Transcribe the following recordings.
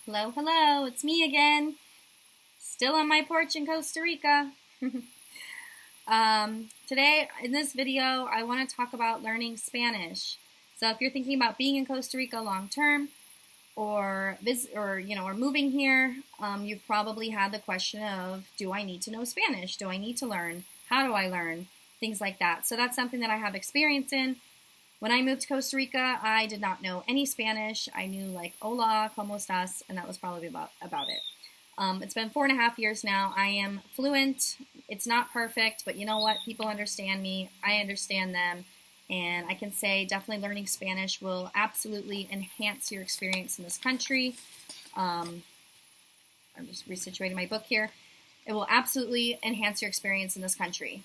Hello, hello, it's me again. Still on my porch in Costa Rica. Today, in this video, I want to talk about learning Spanish. So if you're thinking about being in Costa Rica long term or moving here, you've probably had the question of, do I need to know Spanish? Do I need to learn? How do I learn? Things like that. So that's something that I have experience in. When I moved to Costa Rica, I did not know any Spanish. I knew like hola, ¿cómo estás? And that was probably about it. It's been 4.5 years now. I am fluent. It's not perfect, but you know what? People understand me. I understand them. And I can say definitely learning Spanish will absolutely enhance your experience in this country. I'm just resituating my book here. It will absolutely enhance your experience in this country.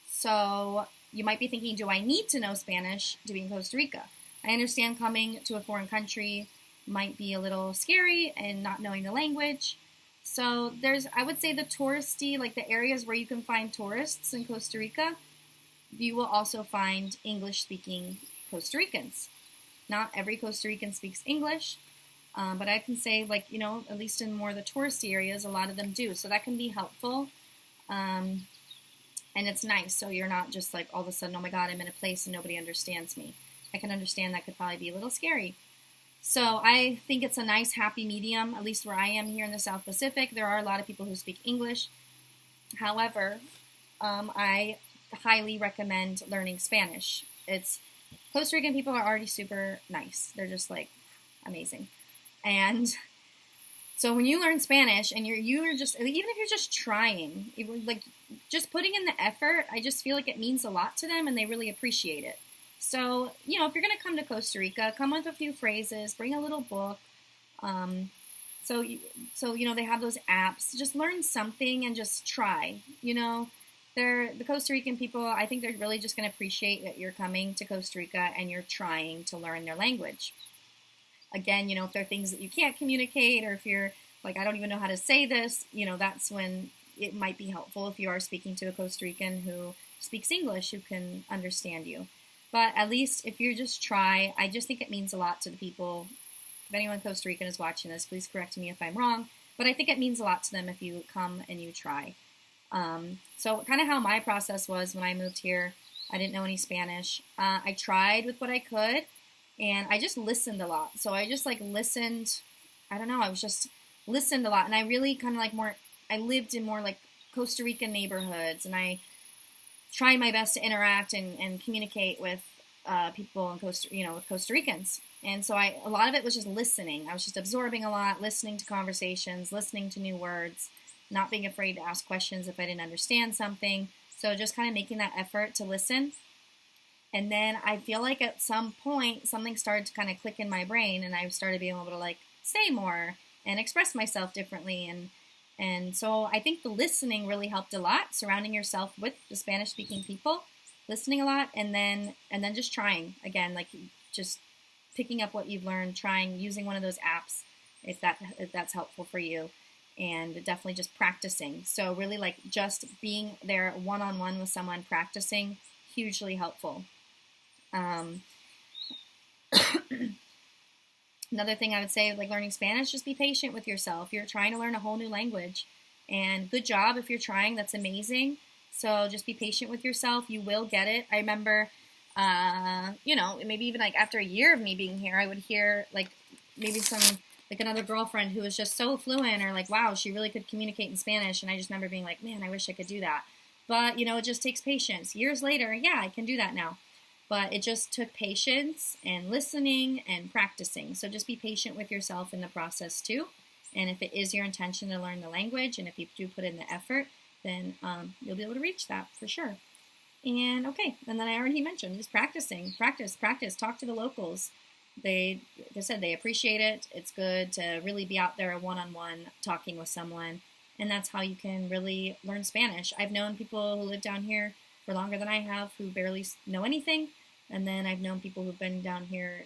So you might be thinking, do I need to know Spanish to be in Costa Rica? I understand coming to a foreign country might be a little scary and not knowing the language. So I would say the touristy, like the areas where you can find tourists in Costa Rica, you will also find English-speaking Costa Ricans. Not every Costa Rican speaks English, but I can say, at least in more of the touristy areas, a lot of them do. So that can be helpful. And it's nice, so you're not just like all of a sudden, oh my God, I'm in a place and nobody understands me. I can understand that could probably be a little scary. So I think it's a nice, happy medium, at least where I am here in the South Pacific. There are a lot of people who speak English. However, I highly recommend learning Spanish. Costa Rican people are already super nice. They're just like amazing. And so when you learn Spanish and you're just, even if you're just trying, just putting in the effort, I just feel like it means a lot to them and they really appreciate it. So, if you're going to come to Costa Rica, come with a few phrases, bring a little book. So they have those apps. Just learn something and just try. The Costa Rican people, I think they're really just going to appreciate that you're coming to Costa Rica and you're trying to learn their language. Again, if there are things that you can't communicate, or if you're like, I don't even know how to say this, that's when it might be helpful if you are speaking to a Costa Rican who speaks English, who can understand you. But at least if you just try, I just think it means a lot to the people. If anyone Costa Rican is watching this, please correct me if I'm wrong. But I think it means a lot to them if you come and you try. So kind of how my process was when I moved here. I didn't know any Spanish. I tried with what I could. And I just listened a lot. So I just listened. I don't know. I was just listened a lot. And I really kind of I lived in more like Costa Rican neighborhoods. And I tried my best to interact and communicate with people in with Costa Ricans. And so a lot of it was just listening. I was just absorbing a lot, listening to conversations, listening to new words, not being afraid to ask questions if I didn't understand something. So just kind of making that effort to listen. And then I feel like at some point something started to kind of click in my brain, and I started being able to say more and express myself differently. And so I think the listening really helped a lot. Surrounding yourself with the Spanish-speaking people, listening a lot, and then just trying again, just picking up what you've learned, trying using one of those apps if that's helpful for you, and definitely just practicing. So really just being there one-on-one with someone, practicing, hugely helpful. Another thing I would say, learning Spanish, just be patient with yourself. You're trying to learn a whole new language, and good job if you're trying. That's amazing. So just be patient with yourself. You will get it. I remember, maybe even after a year of me being here, I would hear maybe some another girlfriend who was just so fluent, or wow, she really could communicate in Spanish, and I just remember being like, man, I wish I could do that. But it just takes patience. Years later, yeah, I can do that now. But it just took patience and listening and practicing. So just be patient with yourself in the process too. And if it is your intention to learn the language, and if you do put in the effort, then you'll be able to reach that for sure. And okay, and then I already mentioned just practicing, practice. Talk to the locals. Like I said, they appreciate it. It's good to really be out there one-on-one talking with someone. And that's how you can really learn Spanish. I've known people who live down here for longer than I have who barely know anything. And then I've known people who've been down here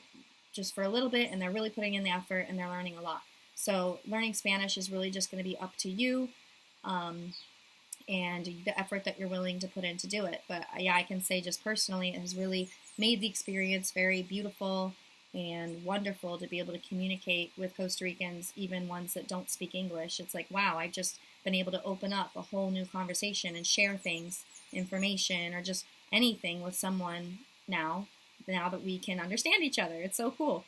just for a little bit, and they're really putting in the effort and they're learning a lot. So learning Spanish is really just going to be up to you and the effort that you're willing to put in to do it. But yeah, I can say just personally, it has really made the experience very beautiful and wonderful to be able to communicate with Costa Ricans, even ones that don't speak English. It's like, wow, I've just been able to open up a whole new conversation and share things, information, or just anything with someone now that we can understand each other. It's so cool.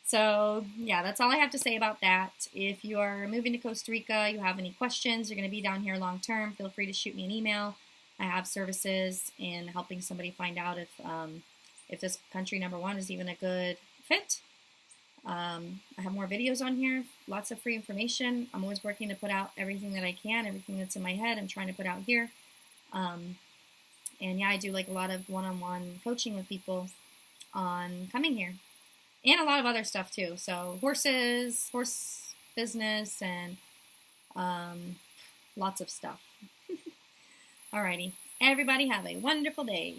So, yeah, that's all I have to say about that. If you are moving to Costa Rica, you have any questions, you're going to be down here long term, feel free to shoot me an email. I have services in helping somebody find out if this country, number one, is even a good fit. I have more videos on here, lots of free information. I'm always working to put out everything that I can, everything that's in my head, I'm trying to put out here. And yeah, I do like a lot of one-on-one coaching with people on coming here. And a lot of other stuff too. So horse business, and lots of stuff. Alrighty. Everybody have a wonderful day.